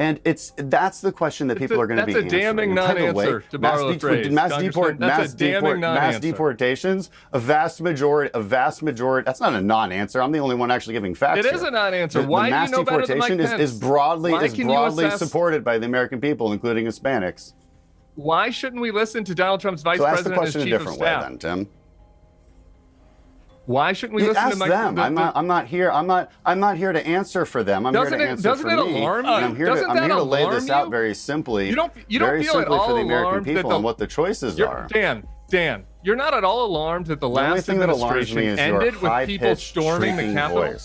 And that's the question that people are going to be answering. That's a damning non-answer, to borrow a phrase. Mass deportations, a vast majority, that's not a non-answer. I'm the only one actually giving facts here. It is a non-answer. Why do you know better than Mike Pence? Is broadly supported by the American people, including Hispanics. Why shouldn't we listen to Donald Trump's vice president as chief of staff? So ask the question a different way then, Tim. Why shouldn't we listen to Mike? Them. I'm not here to answer for them. I'm here to answer for me. Doesn't it alarm you? I'm here to lay this out very simply. You don't feel at all for the American alarmed people and what the choices are. Dan, you're not on all alarmed that the last administration ended with people storming the Capitol?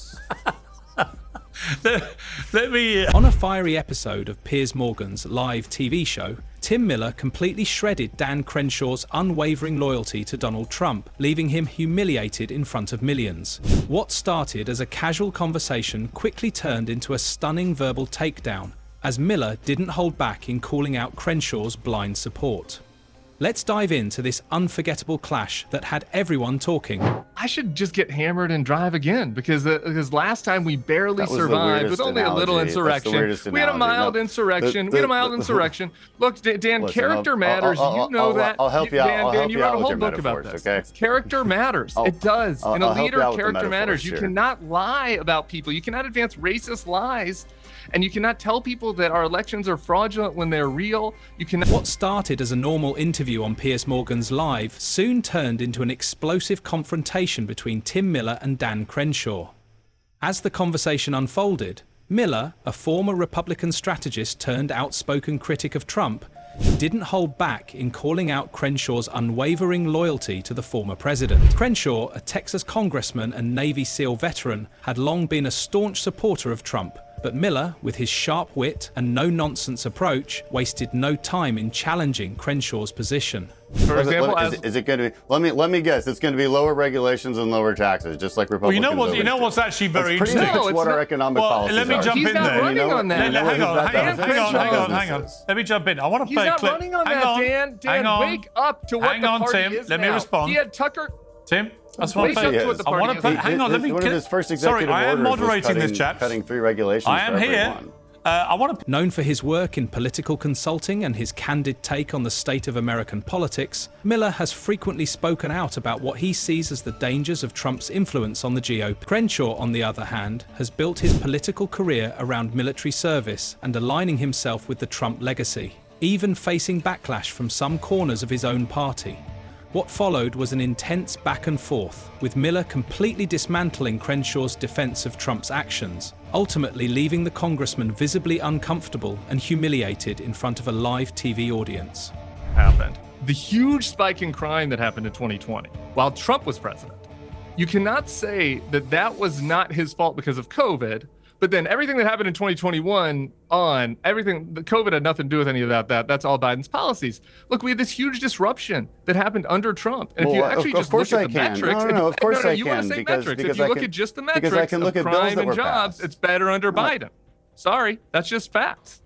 On a fiery episode of Piers Morgan's live TV show, Tim Miller completely shredded Dan Crenshaw's unwavering loyalty to Donald Trump, leaving him humiliated in front of millions. What started as a casual conversation quickly turned into a stunning verbal takedown, as Miller didn't hold back in calling out Crenshaw's blind support. Let's dive into this unforgettable clash that had everyone talking. I should just get hammered and drive again because last time we barely survived with only a little insurrection. We had a mild insurrection. Look, Dan, character matters. You know that. I'll help you out. Dan, you wrote a whole book about this. Okay? Character matters. It does. In a leader, character matters. You cannot lie about people. You cannot advance racist lies. And you cannot tell people that our elections are fraudulent when they're real. What started as a normal interview on Piers Morgan's Live soon turned into an explosive confrontation between Tim Miller and Dan Crenshaw. As the conversation unfolded, Miller, a former Republican strategist turned outspoken critic of Trump, didn't hold back in calling out Crenshaw's unwavering loyalty to the former president. Crenshaw, a Texas congressman and Navy SEAL veteran, had long been a staunch supporter of Trump. But Miller, with his sharp wit and no-nonsense approach, wasted no time in challenging Crenshaw's position. For example, is it going to be? Let me guess. It's going to be lower regulations and lower taxes, just like Republicans. Well, you know what's actually very interesting. That's pretty much what our economic policies are. Let me jump in there. He's not running on that. Hang on. Let me jump in. I want to play a clip. He's not running on that, Dan. Wake up to what the party Tim. is Let me now. respond. He had Tucker. Tim. That's what I want to play. Hang on, let me. One of his first executive I am orders moderating was this, chaps. cutting 3 regulations. I am here. I want to. Known for his work in political consulting and his candid take on the state of American politics, Miller has frequently spoken out about what he sees as the dangers of Trump's influence on the GOP. Crenshaw, on the other hand, has built his political career around military service and aligning himself with the Trump legacy, even facing backlash from some corners of his own party. What followed was an intense back and forth, with Miller completely dismantling Crenshaw's defense of Trump's actions, ultimately leaving the congressman visibly uncomfortable and humiliated in front of a live TV audience. Happened. The huge spike in crime that happened in 2020 while Trump was president. You cannot say that that was not his fault because of COVID, but then everything that happened in 2021 the COVID had nothing to do with any of that. That's all Biden's policies. Look, we had this huge disruption that happened under Trump. And if you actually just look at the metrics, of course I you want to say metrics. If you look at just the metrics of crime and jobs, it's better under Biden. Sorry, that's just facts.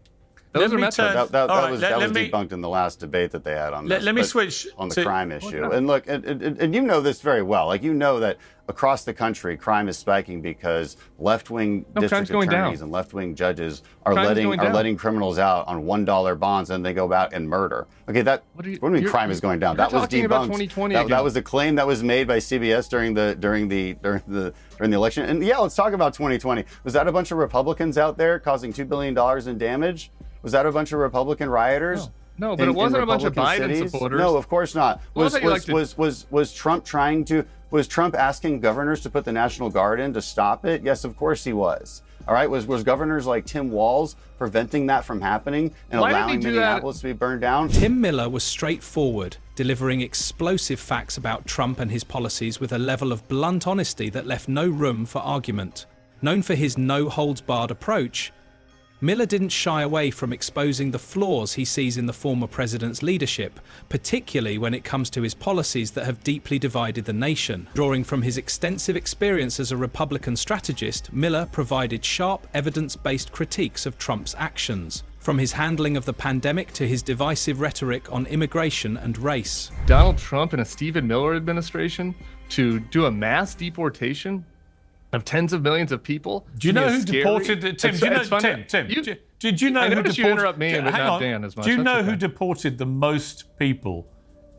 Those are metrics. That was debunked in the last debate that they had on this. Let me switch on the crime issue. And look, and you know this very well. Like, you know that across the country, crime is spiking because left-wing district attorneys and left-wing judges are letting criminals out on $1 bonds, and they go out and murder. Okay, what do you mean crime is going down? That was debunked. About 2020 that was a claim that was made by CBS during the election. And yeah, let's talk about 2020. Was that a bunch of Republicans out there causing $2 billion in damage? Was that a bunch of Republican rioters? No, but it wasn't a bunch of Biden supporters. No, of course not. Was Trump asking governors to put the National Guard in to stop it? Yes, of course he was. All right, was governors like Tim Walz preventing that from happening and allowing Minneapolis to be burned down? Tim Miller was straightforward, delivering explosive facts about Trump and his policies with a level of blunt honesty that left no room for argument. Known for his no-holds-barred approach, Miller didn't shy away from exposing the flaws he sees in the former president's leadership, particularly when it comes to his policies that have deeply divided the nation. Drawing from his extensive experience as a Republican strategist, Miller provided sharp, evidence-based critiques of Trump's actions, from his handling of the pandemic to his divisive rhetoric on immigration and race. Donald Trump and a Stephen Miller administration to do a mass deportation of tens of millions of people. Do you know who deported Tim? Did you know I who noticed deported? You interrupt me, but not Dan as much. Do you know okay. who deported the most people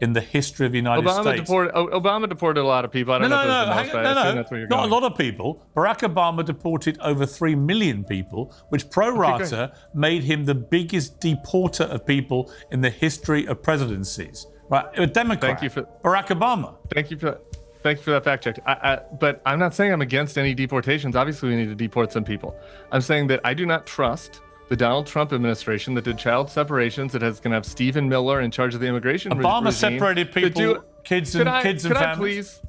in the history of the United States? Obama deported a lot of people. I don't know if it was the most, I assume that's where you're going. Not a lot of people. Barack Obama deported over 3 million people, which pro rata made him the biggest deporter of people in the history of presidencies. Right, a Democrat. Barack Obama. Thank you for that fact check. But I'm not saying I'm against any deportations. Obviously, we need to deport some people. I'm saying that I do not trust the Donald Trump administration that did child separations, that is going to have Stephen Miller in charge of the immigration regime. Obama separated people, kids and families. Could I please?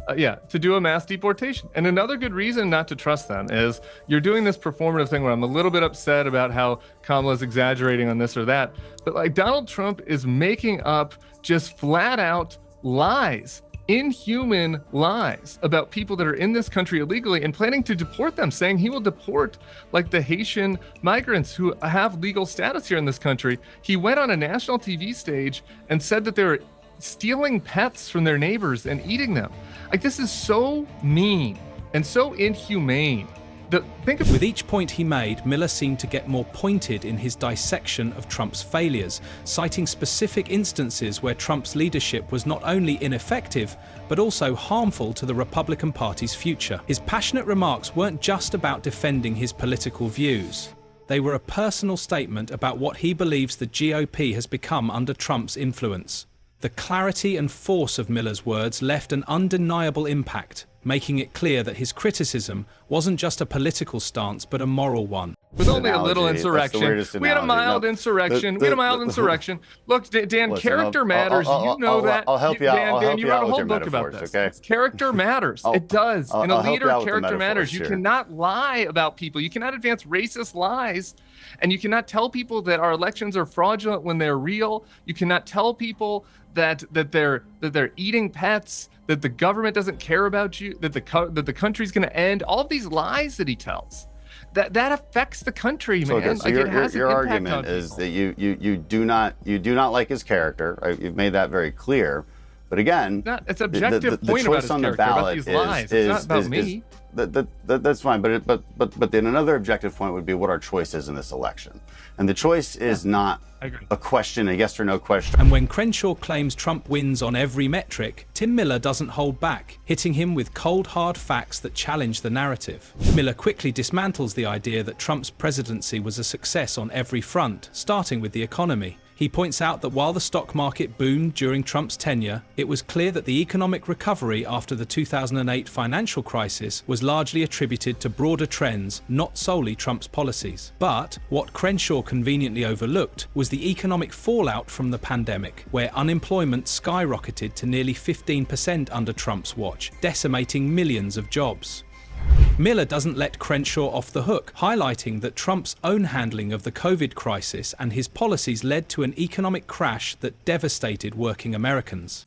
To do a mass deportation. And another good reason not to trust them is you're doing this performative thing where I'm a little bit upset about how Kamala's exaggerating on this or that. But like Donald Trump is making up just flat out lies, inhuman lies about people that are in this country illegally and planning to deport them, saying he will deport like the Haitian migrants who have legal status here in this country. He went on a national TV stage and said that they were stealing pets from their neighbors and eating them. Like, this is so mean and so inhumane. With each point he made, Miller seemed to get more pointed in his dissection of Trump's failures, citing specific instances where Trump's leadership was not only ineffective, but also harmful to the Republican Party's future. His passionate remarks weren't just about defending his political views. They were a personal statement about what he believes the GOP has become under Trump's influence. The clarity and force of Miller's words left an undeniable impact, making it clear that his criticism wasn't just a political stance, but a moral one. With only a little insurrection. We had a mild insurrection. Look, Dan, character matters. You know that. I'll help you out. Dan, you wrote a whole book about this. Okay? Character matters. It does. In a leader, character matters. You cannot lie about people. You cannot advance racist lies. And you cannot tell people that our elections are fraudulent when they're real. You cannot tell people that they're eating pets, that the government doesn't care about you, that the country's going to end. All of these lies that he tells, that affects the country, man. Okay, so your argument is that you do not like his character. Right? You've made that very clear. But again, it's objective the point choice about on his the character, ballot about these lies. It's not about me. That's fine, but then another objective point would be what our choice is in this election, and the choice is not a question, a yes or no question. And when Crenshaw claims Trump wins on every metric, Tim Miller doesn't hold back, hitting him with cold hard facts that challenge the narrative. Miller quickly dismantles the idea that Trump's presidency was a success on every front, starting with the economy. He points out that while the stock market boomed during Trump's tenure, it was clear that the economic recovery after the 2008 financial crisis was largely attributed to broader trends, not solely Trump's policies. But what Crenshaw conveniently overlooked was the economic fallout from the pandemic, where unemployment skyrocketed to nearly 15% under Trump's watch, decimating millions of jobs. Miller doesn't let Crenshaw off the hook, highlighting that Trump's own handling of the COVID crisis and his policies led to an economic crash that devastated working Americans.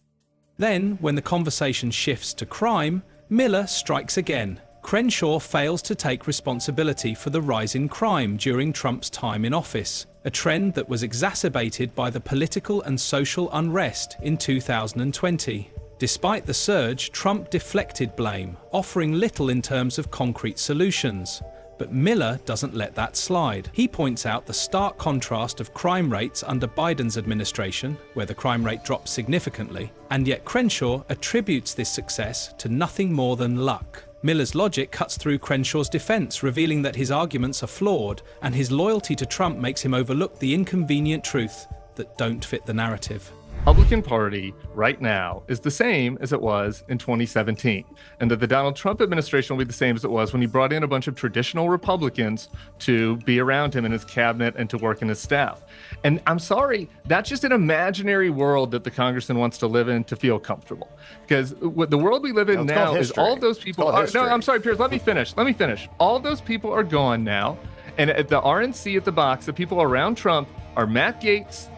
Then, when the conversation shifts to crime, Miller strikes again. Crenshaw fails to take responsibility for the rise in crime during Trump's time in office, a trend that was exacerbated by the political and social unrest in 2020. Despite the surge, Trump deflected blame, offering little in terms of concrete solutions. But Miller doesn't let that slide. He points out the stark contrast of crime rates under Biden's administration, where the crime rate dropped significantly, and yet Crenshaw attributes this success to nothing more than luck. Miller's logic cuts through Crenshaw's defense, revealing that his arguments are flawed, and his loyalty to Trump makes him overlook the inconvenient truth that don't fit the narrative. Republican Party right now is the same as it was in 2017, and that the Donald Trump administration will be the same as it was when he brought in a bunch of traditional Republicans to be around him in his cabinet and to work in his staff. And I'm sorry, that's just an imaginary world that the congressman wants to live in to feel comfortable. Because what the world we live in now is all of those people are, no, I'm sorry, Piers, let me finish. All of those people are gone now. And at the RNC at the box, the people around Trump are Matt Gaetz,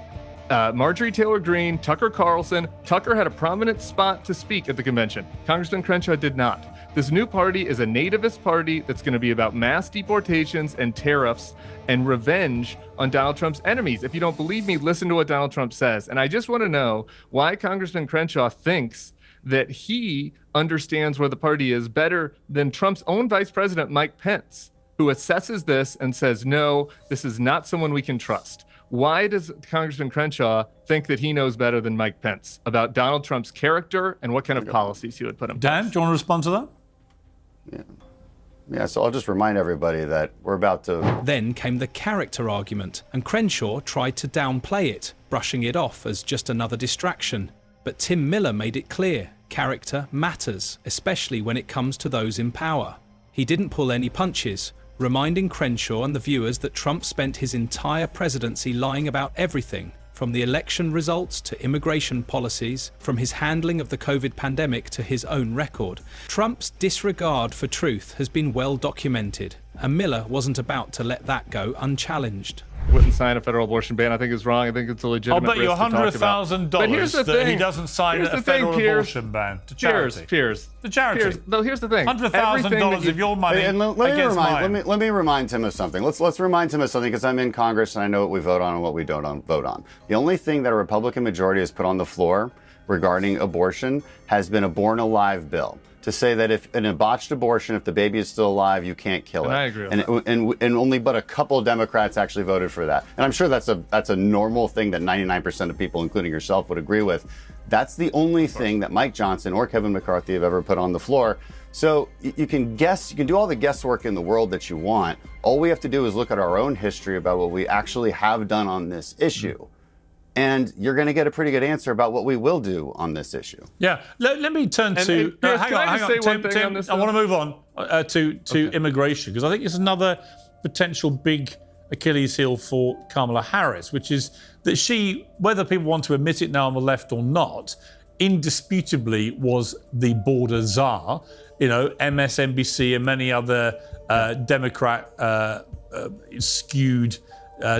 Marjorie Taylor Greene, Tucker Carlson. Tucker had a prominent spot to speak at the convention. Congressman Crenshaw did not. This new party is a nativist party that's going to be about mass deportations and tariffs and revenge on Donald Trump's enemies. If you don't believe me, listen to what Donald Trump says. And I just want to know why Congressman Crenshaw thinks that he understands where the party is better than Trump's own vice president, Mike Pence, who assesses this and says, no, this is not someone we can trust. Why does Congressman Crenshaw think that he knows better than Mike Pence about Donald Trump's character and what kind of policies he would put in place? Dan, do you want to respond to that? Yeah, so I'll just remind everybody that we're about to... Then came the character argument, and Crenshaw tried to downplay it, brushing it off as just another distraction. But Tim Miller made it clear, character matters, especially when it comes to those in power. He didn't pull any punches, reminding Crenshaw and the viewers that Trump spent his entire presidency lying about everything, from the election results to immigration policies, from his handling of the COVID pandemic to his own record. Trump's disregard for truth has been well documented, and Miller wasn't about to let that go unchallenged. Wouldn't sign a federal abortion ban. I think it's wrong. I think it's a legitimate risk to talk about. I'll bet you $100,000 that he doesn't sign a federal abortion ban to charity. Piers. To charity. Piers. No, here's the thing. $100,000 of your money against mine. Let me remind Tim of something. Let's remind Tim of something, because I'm in Congress and I know what we vote on and what we don't vote on. The only thing that a Republican majority has put on the floor regarding abortion has been a born alive bill. To say that if in a botched abortion, if the baby is still alive, you can't kill it. I agree with that. And only but a couple of Democrats actually voted for that. And I'm sure that's a normal thing that 99% of people, including yourself, would agree with. That's the only thing that Mike Johnson or Kevin McCarthy have ever put on the floor. So you can guess, you can do all the guesswork in the world that you want. All we have to do is look at our own history about what we actually have done on this issue. And you're going to get a pretty good answer about what we will do on this issue. Yeah. Let me turn to... hang on, Tim, I want to move on to immigration, because I think it's another potential big Achilles heel for Kamala Harris, which is that she, whether people want to admit it now on the left or not, indisputably was the border czar. You know, MSNBC and many other Democrat skewed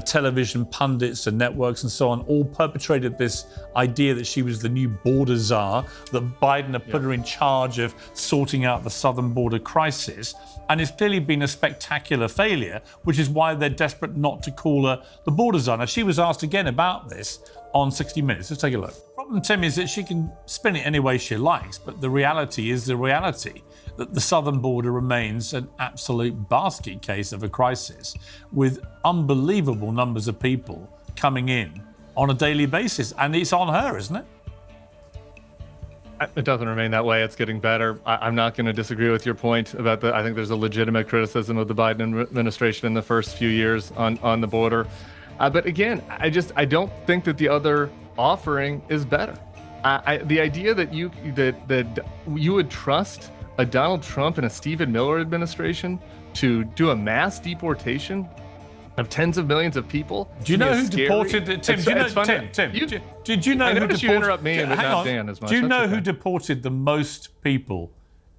television pundits and networks and so on all perpetrated this idea that she was the new border czar, that Biden had put her in charge of sorting out the southern border crisis, and it's clearly been a spectacular failure, which is why they're desperate not to call her the border czar. Now, she was asked again about this on 60 Minutes. Let's take a look. The problem, Tim, is that she can spin it any way she likes, but the reality is the reality, that the southern border remains an absolute basket case of a crisis, with unbelievable numbers of people coming in on a daily basis. And it's on her, isn't it? It doesn't remain that way. It's getting better. I'm not going to disagree with your point about I think there's a legitimate criticism of the Biden administration in the first few years on the border. But again, I don't think that the other offering is better. The idea that you would trust a Donald Trump and a Stephen Miller administration to do a mass deportation of tens of millions of people. Do you know who deported Tim? Did you know who deported? You interrupt me and not Dan as much. Do you know who deported the most people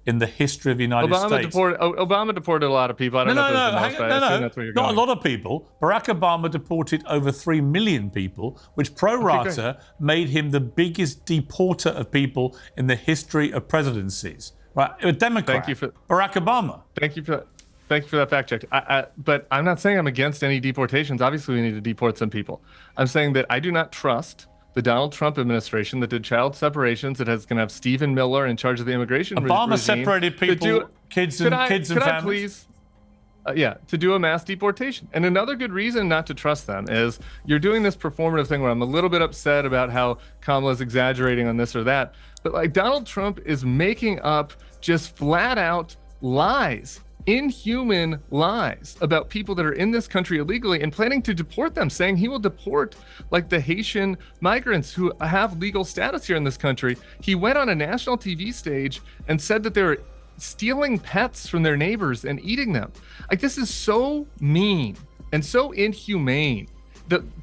in the history of the United States? Obama deported a lot of people. I don't know if it was the most, but I assume that's where you're going. Not a lot of people. Barack Obama deported over 3 million people, which pro rata made him the biggest deporter of people in the history of presidencies. Right, a Democrat. Barack Obama. Thank you for that fact check. But I'm not saying I'm against any deportations. Obviously, we need to deport some people. I'm saying that I do not trust the Donald Trump administration that did child separations, that is going to have Stephen Miller in charge of the immigration regime. Obama separated people, kids and families. To do a mass deportation. And another good reason not to trust them is you're doing this performative thing where I'm a little bit upset about how Kamala's exaggerating on this or that. But like Donald Trump is making up just flat out lies, inhuman lies about people that are in this country illegally and planning to deport them, saying he will deport like the Haitian migrants who have legal status here in this country. He went on a national TV stage and said that they were stealing pets from their neighbors and eating them. Like, this is so mean and so inhumane.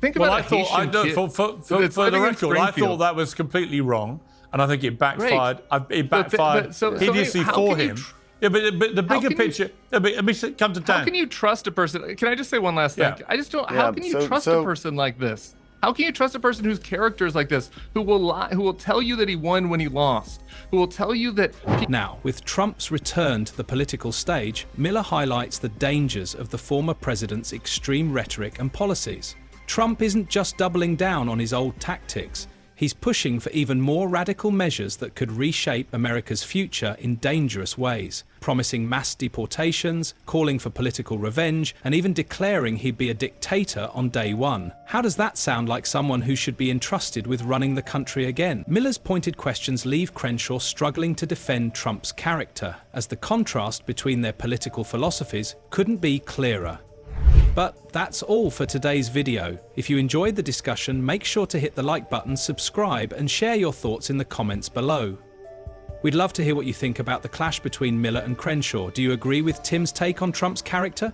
Think about for the record, I thought that was completely wrong, and I think it backfired. It backfired hideously for him. But the bigger picture. Let me come to Dan. How can you trust a person? Can I just say one last thing? I just don't. How can you trust a person like this? How can you trust a person whose character is like this, who will lie, who will tell you that he won when he lost, who will tell you that... Now, with Trump's return to the political stage, Miller highlights the dangers of the former president's extreme rhetoric and policies. Trump isn't just doubling down on his old tactics. He's pushing for even more radical measures that could reshape America's future in dangerous ways, promising mass deportations, calling for political revenge, and even declaring he'd be a dictator on day one. How does that sound like someone who should be entrusted with running the country again? Miller's pointed questions leave Crenshaw struggling to defend Trump's character, as the contrast between their political philosophies couldn't be clearer. But that's all for today's video. If you enjoyed the discussion, make sure to hit the like button, subscribe, and share your thoughts in the comments below. We'd love to hear what you think about the clash between Miller and Crenshaw. Do you agree with Tim's take on Trump's character?